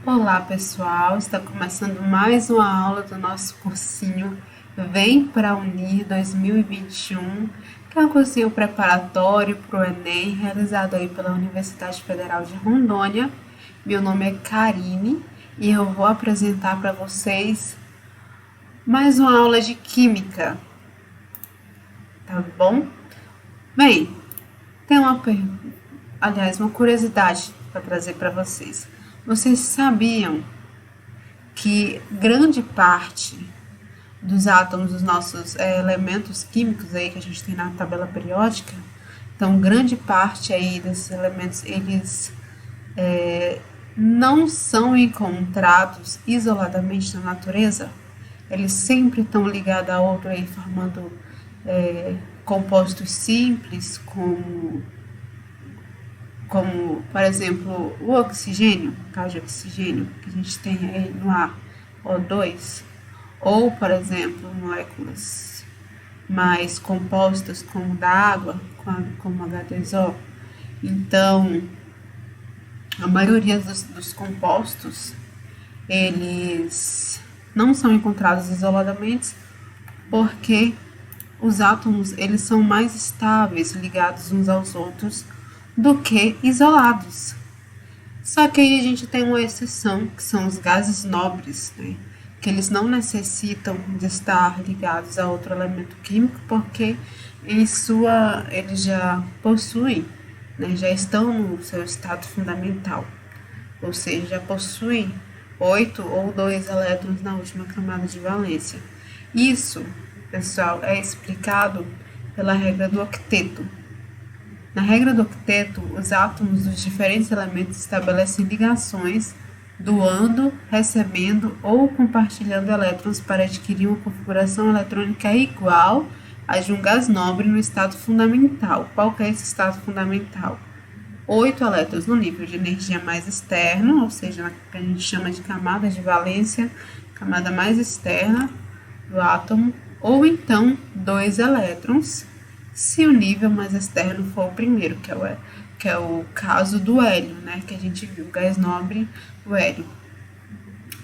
Olá pessoal, está começando mais uma aula do nosso cursinho Vem para Unir 2021, que é um cursinho preparatório para o Enem, realizado aí pela Universidade Federal de Rondônia. Meu nome é Karine e eu vou apresentar para vocês mais uma aula de Química, tá bom? Bem, tem uma curiosidade para trazer para vocês. Vocês sabiam que grande parte dos átomos dos nossos elementos químicos aí que a gente tem na tabela periódica, então grande parte aí desses elementos eles não são encontrados isoladamente na natureza, eles sempre estão ligados a outro aí formando compostos simples como, por exemplo, o oxigênio, caso de oxigênio, que a gente tem aí no ar, O2, ou, por exemplo, moléculas mais compostas como da água, como H2O. Então, a maioria dos compostos, eles não são encontrados isoladamente porque os átomos eles são mais estáveis, ligados uns aos outros, do que isolados. Só que aí a gente tem uma exceção, que são os gases nobres, né? Que eles não necessitam de estar ligados a outro elemento químico, porque eles já possuem, né? Já estão no seu estado fundamental, ou seja, já possuem 8 ou 2 elétrons na última camada de valência. Isso, pessoal, é explicado pela regra do octeto. Na regra do octeto, os átomos dos diferentes elementos estabelecem ligações, doando, recebendo ou compartilhando elétrons para adquirir uma configuração eletrônica igual à de um gás nobre no estado fundamental. Qual que é esse estado fundamental? 8 elétrons no nível de energia mais externo, ou seja, na que a gente chama de camada de valência, camada mais externa do átomo, ou então 2 elétrons se o nível mais externo for o primeiro, que é o caso do hélio, né? Que a gente viu, o gás nobre, o hélio,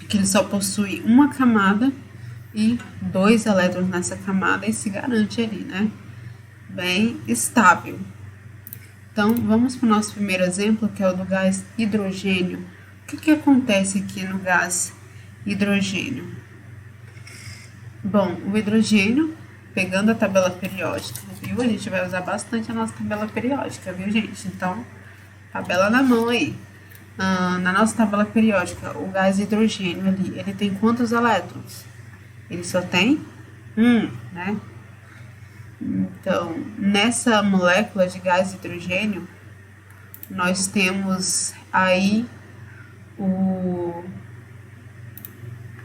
que ele só possui uma camada e 2 elétrons nessa camada e se garante ali, né? Bem estável. Então, vamos para o nosso primeiro exemplo, que é o do gás hidrogênio. O que acontece aqui no gás hidrogênio? Bom, o hidrogênio, pegando a tabela periódica, viu? A gente vai usar bastante a nossa tabela periódica, viu, gente? Então, tabela na mão aí. Na nossa tabela periódica, o gás hidrogênio ali, ele tem quantos elétrons? Ele só tem né? Então, nessa molécula de gás hidrogênio, nós temos aí o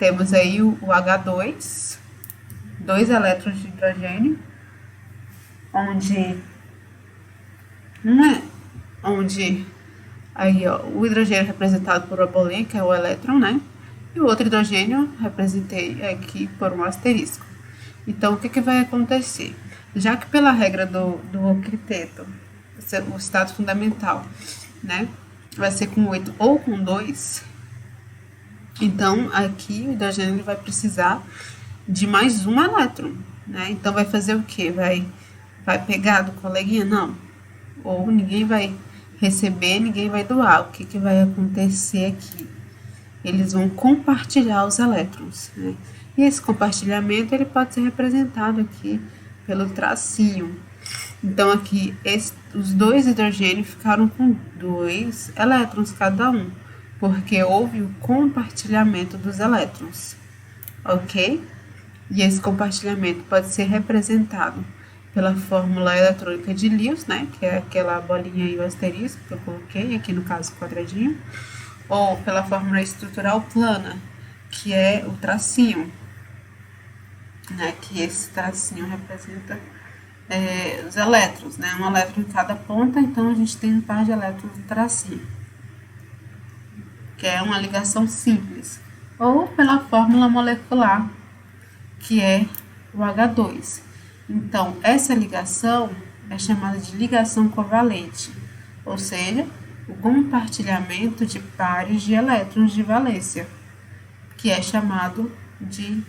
H2, 2 elétrons de hidrogênio, onde aí, ó, o hidrogênio é representado por uma bolinha, que é o elétron, né? E o outro hidrogênio representei aqui por um asterisco. Então, o que vai acontecer? Já que pela regra do octeto, o estado fundamental, né, vai ser com 8 ou com 2, então aqui o hidrogênio vai precisar de mais um elétron, né? Então vai fazer o quê? Vai pegar do coleguinha? Não. Ou ninguém vai receber, ninguém vai doar. O que vai acontecer aqui? Eles vão compartilhar os elétrons, né? E esse compartilhamento ele pode ser representado aqui pelo tracinho. Então aqui os 2 hidrogênios ficaram com 2 elétrons cada um, porque houve o compartilhamento dos elétrons, ok? E esse compartilhamento pode ser representado pela fórmula eletrônica de Lewis, né, que é aquela bolinha aí, o asterisco que eu coloquei, aqui no caso quadradinho, ou pela fórmula estrutural plana, que é o tracinho, né, que esse tracinho representa os elétrons, né, um elétron em cada ponta, então a gente tem um par de elétrons no tracinho, que é uma ligação simples, ou pela fórmula molecular, que é o H2. Então, essa ligação é chamada de ligação covalente, ou seja, o compartilhamento de pares de elétrons de valência, que é chamado de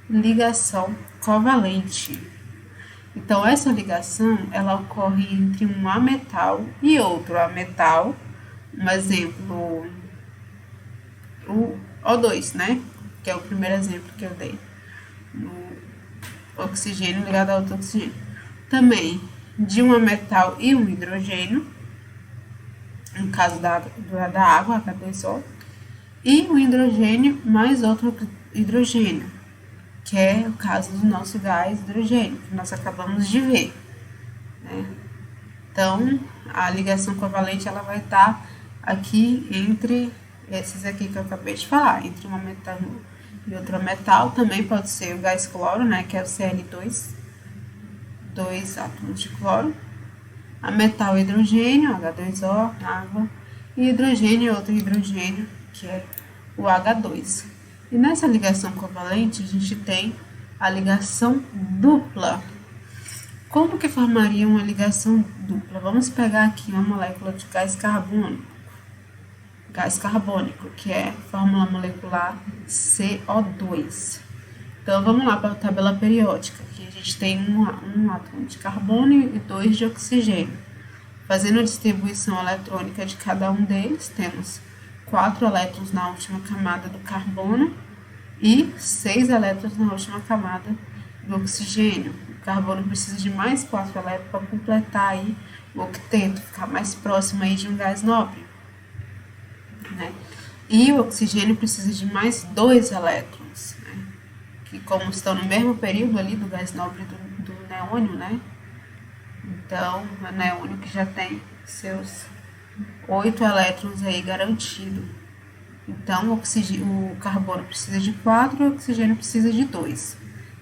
ligação covalente. Então, essa ligação, ela ocorre entre um ametal e outro ametal. Um exemplo, o O2, né? Que é o primeiro exemplo que eu dei. O oxigênio ligado a outro oxigênio. Também, de um ametal e um hidrogênio, no caso da água, H2O, e um hidrogênio mais outro hidrogênio, que é o caso do nosso gás hidrogênio, que nós acabamos de ver, né? Então, a ligação covalente ela vai estar aqui entre esses aqui que eu acabei de falar, entre um metal e outro metal. Também pode ser o gás cloro, né, que é o Cl2, 2 átomos de cloro. A metal hidrogênio, H2O, água, e hidrogênio, outro hidrogênio, que é o H2. E nessa ligação covalente, a gente tem a ligação dupla. Como que formaria uma ligação dupla? Vamos pegar aqui uma molécula de gás carbônico, que é fórmula molecular CO2. Então, vamos lá para a tabela periódica. Aqui a gente tem um átomo de carbono e 2 de oxigênio. Fazendo a distribuição eletrônica de cada um deles, temos 4 elétrons na última camada do carbono e 6 elétrons na última camada do oxigênio. O carbono precisa de mais 4 elétrons para completar aí o octeto, ficar mais próximo aí de um gás nobre, né? E o oxigênio precisa de mais 2 elétrons, né? Que como estão no mesmo período ali do gás nobre do neônio, né? Então, o neônio que já tem seus 8 elétrons aí garantido. Então, o carbono precisa de 4 e o oxigênio precisa de 2.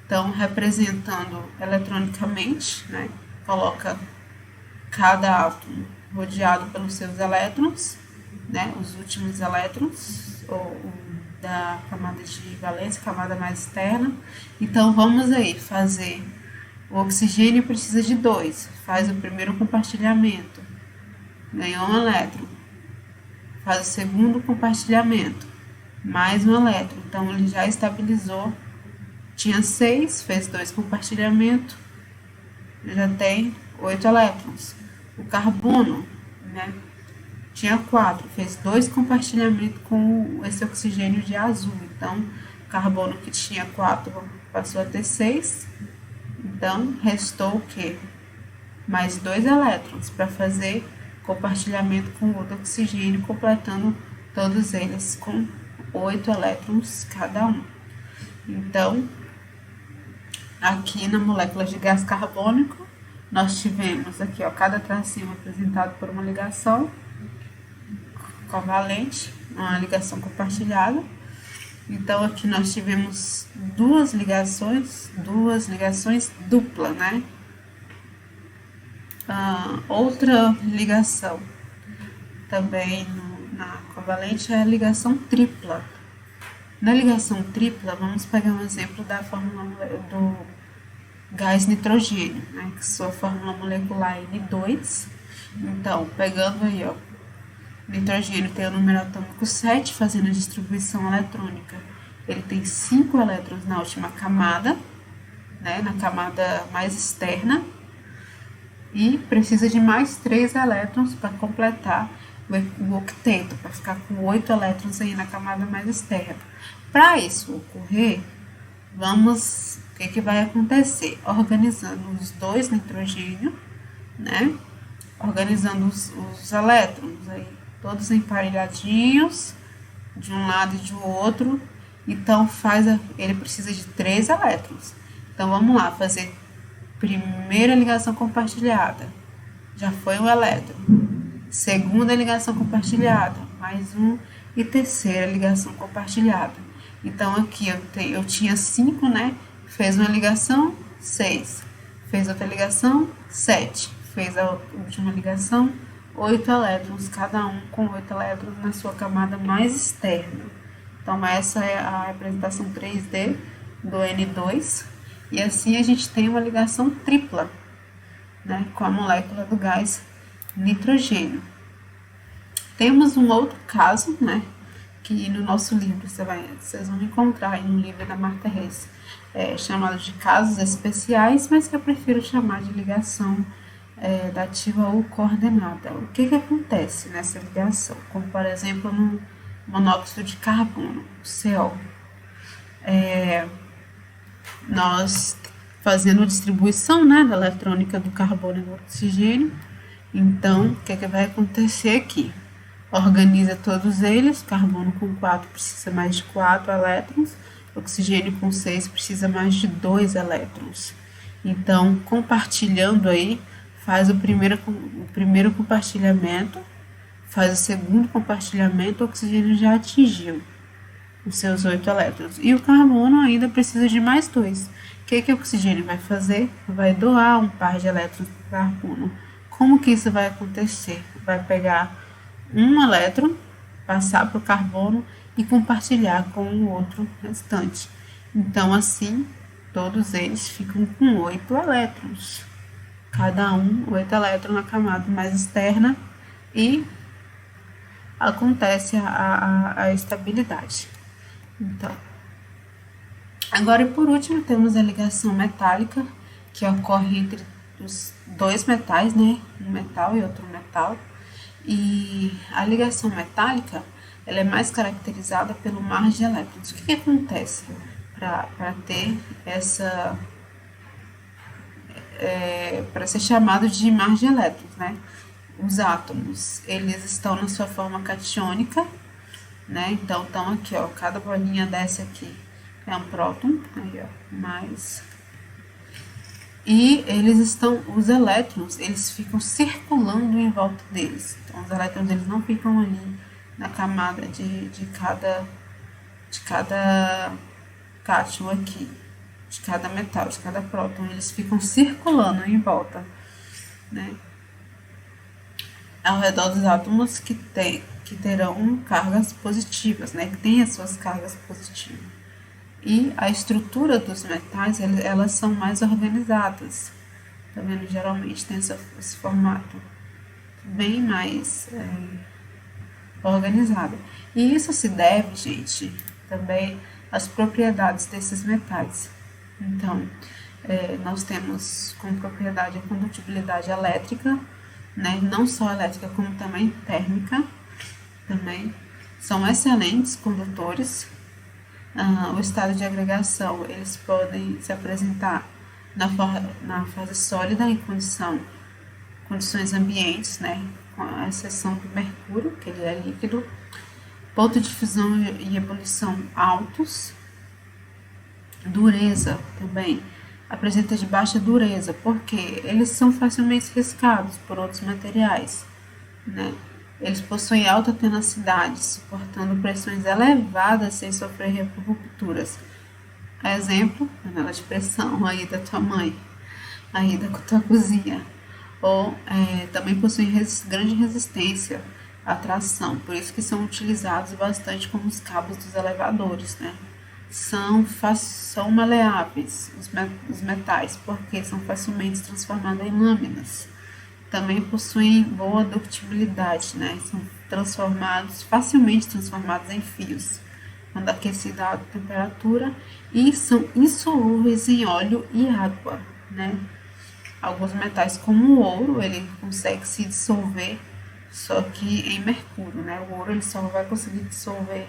Então, representando eletronicamente, né, coloca cada átomo rodeado pelos seus elétrons, né, os últimos elétrons, ou da camada de valência, camada mais externa. Então, vamos aí fazer. O oxigênio precisa de 2, faz o primeiro compartilhamento, ganhou um elétron. Faz o segundo compartilhamento, mais um elétron. Então, ele já estabilizou. Tinha 6, fez 2 compartilhamentos, já tem 8 elétrons. O carbono, né, tinha 4, fez 2 compartilhamentos com esse oxigênio de azul. Então, o carbono que tinha 4 passou a ter 6. Então, restou o quê? Mais 2 elétrons para fazer compartilhamento com o outro oxigênio, completando todos eles com 8 elétrons cada um. Então, aqui na molécula de gás carbônico, nós tivemos aqui, ó, cada tracinho representado por uma ligação covalente, uma ligação compartilhada. Então, aqui nós tivemos duas ligações duplas, né? Outra ligação também na covalente é a ligação tripla. Na ligação tripla, vamos pegar um exemplo da fórmula do gás nitrogênio, né, que sua fórmula molecular é N2. Então, pegando aí, ó, nitrogênio tem o número atômico 7, fazendo a distribuição eletrônica. Ele tem 5 elétrons na última camada, né, na camada mais externa, e precisa de mais 3 elétrons para completar o octeto, para ficar com 8 elétrons aí na camada mais externa. Para isso ocorrer, o que vai acontecer? Organizando os 2 nitrogênios, né? Organizando os elétrons aí, todos emparelhadinhos, de um lado e de outro. Então, ele precisa de 3 elétrons. Então, vamos lá, fazer primeira ligação compartilhada. Já foi um elétron. Segunda ligação compartilhada, mais um. E terceira ligação compartilhada. Então, aqui eu tinha 5, né? Fez uma ligação, 6. Fez outra ligação, 7. Fez a última ligação, 8 elétrons, cada um com 8 elétrons na sua camada mais externa. Então, essa é a representação 3D do N2. E assim a gente tem uma ligação tripla, né, com a molécula do gás nitrogênio. Temos um outro caso, né, que no nosso livro vocês vão encontrar aí no livro da Marta Reis, chamado de casos especiais, mas que eu prefiro chamar de ligação dativa ou coordenada. O que acontece nessa ligação? Como, por exemplo, no monóxido de carbono, CO. Nós fazendo a distribuição, né, da eletrônica do carbono e do oxigênio. Então, o que vai acontecer aqui? Organiza todos eles, carbono com 4 precisa mais de 4 elétrons, oxigênio com 6 precisa mais de 2 elétrons. Então, compartilhando aí, faz o primeiro compartilhamento, faz o segundo compartilhamento, o oxigênio já atingiu os seus 8 elétrons. E o carbono ainda precisa de mais 2. O que o oxigênio vai fazer? Vai doar um par de elétrons para o carbono. Como que isso vai acontecer? Vai pegar um elétron, passar para o carbono e compartilhar com o outro restante. Então, assim, todos eles ficam com 8 elétrons. Cada um, 8 elétrons na camada mais externa e acontece a estabilidade. Então, agora e por último temos a ligação metálica, que ocorre entre os dois metais, né? Um metal e outro metal. E a ligação metálica, ela é mais caracterizada pelo mar de elétrons. O que acontece para ter essa... para ser chamado de mar de elétrons, né? Os átomos, eles estão na sua forma catiônica, né? Então, estão aqui, ó, cada bolinha dessa aqui é um próton, aí, ó, mais... E os elétrons, eles ficam circulando em volta deles. Então, os elétrons, eles não ficam ali na camada de cada cátion aqui, de cada metal, de cada próton. Eles ficam circulando em volta, né? Ao redor dos átomos que terão cargas positivas, né? Que tem as suas cargas positivas. E a estrutura dos metais, elas são mais organizadas. Tá vendo? Geralmente tem esse formato bem mais organizado. E isso se deve, gente, também às propriedades desses metais. Então, nós temos como propriedade a condutibilidade elétrica, né? Não só elétrica, como também térmica. Também são excelentes condutores. O estado de agregação, eles podem se apresentar na fase sólida em condições ambientes, né? Com a exceção do mercúrio, que ele é líquido. Ponto de fusão e ebulição altos. Dureza também apresenta de baixa dureza, porque eles são facilmente riscados por outros materiais, né? Eles possuem alta tenacidade, suportando pressões elevadas sem sofrer rupturas. Exemplo, panela de pressão aí da tua mãe, aí da tua cozinha. Ou também possuem grande resistência à tração, por isso que são utilizados bastante como os cabos dos elevadores, né? São maleáveis os metais, porque são facilmente transformados em lâminas. Também possuem boa ductibilidade, né? São facilmente transformados em fios, quando aquecidos a alta temperatura, e são insolúveis em óleo e água, né? Alguns metais, como o ouro, ele consegue se dissolver, só que em mercúrio, né? O ouro ele só vai conseguir dissolver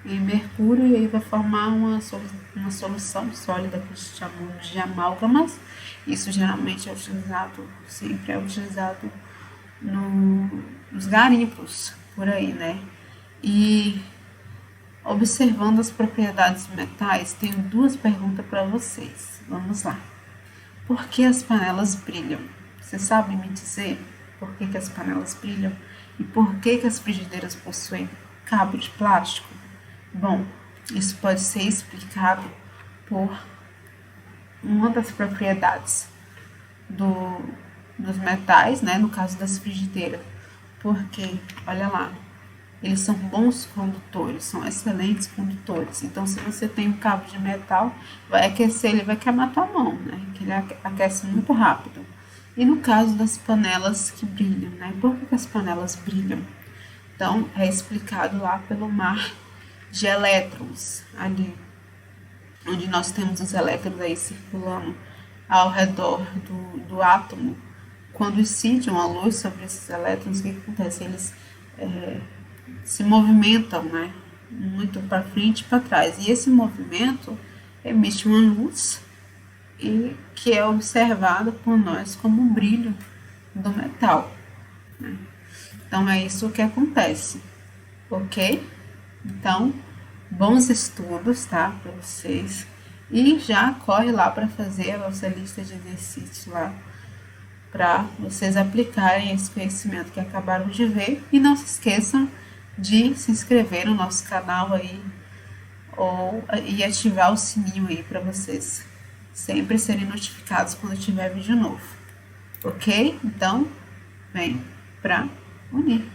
em mercúrio e aí vai formar uma solução sólida que chamamos de amálgamas. Isso geralmente sempre é utilizado nos garimpos, por aí, né? E observando as propriedades dos metais, tenho duas perguntas para vocês. Vamos lá. Por que as panelas brilham? Você sabe me dizer por que as panelas brilham? E por que as frigideiras possuem cabo de plástico? Bom, isso pode ser explicado por uma das propriedades dos metais, né, no caso das frigideiras, porque, olha lá, eles são bons condutores, são excelentes condutores. Então, se você tem um cabo de metal, vai aquecer, ele vai queimar tua mão, né, que ele aquece muito rápido. E no caso das panelas que brilham, né? Por que as panelas brilham? Então, é explicado lá pelo mar de elétrons, ali, onde nós temos os elétrons aí circulando ao redor do átomo. Quando incide uma luz sobre esses elétrons, o que acontece? Eles se movimentam, né? Muito para frente e para trás. E esse movimento emite uma luz e que é observado por nós como um brilho do metal, né? Então é isso que acontece, ok? Então, bons estudos, tá? Para vocês. E já corre lá para fazer a nossa lista de exercícios lá, para vocês aplicarem esse conhecimento que acabaram de ver. E não se esqueçam de se inscrever no nosso canal aí e ativar o sininho aí para vocês sempre serem notificados quando tiver vídeo novo, ok? Então, vem para unir.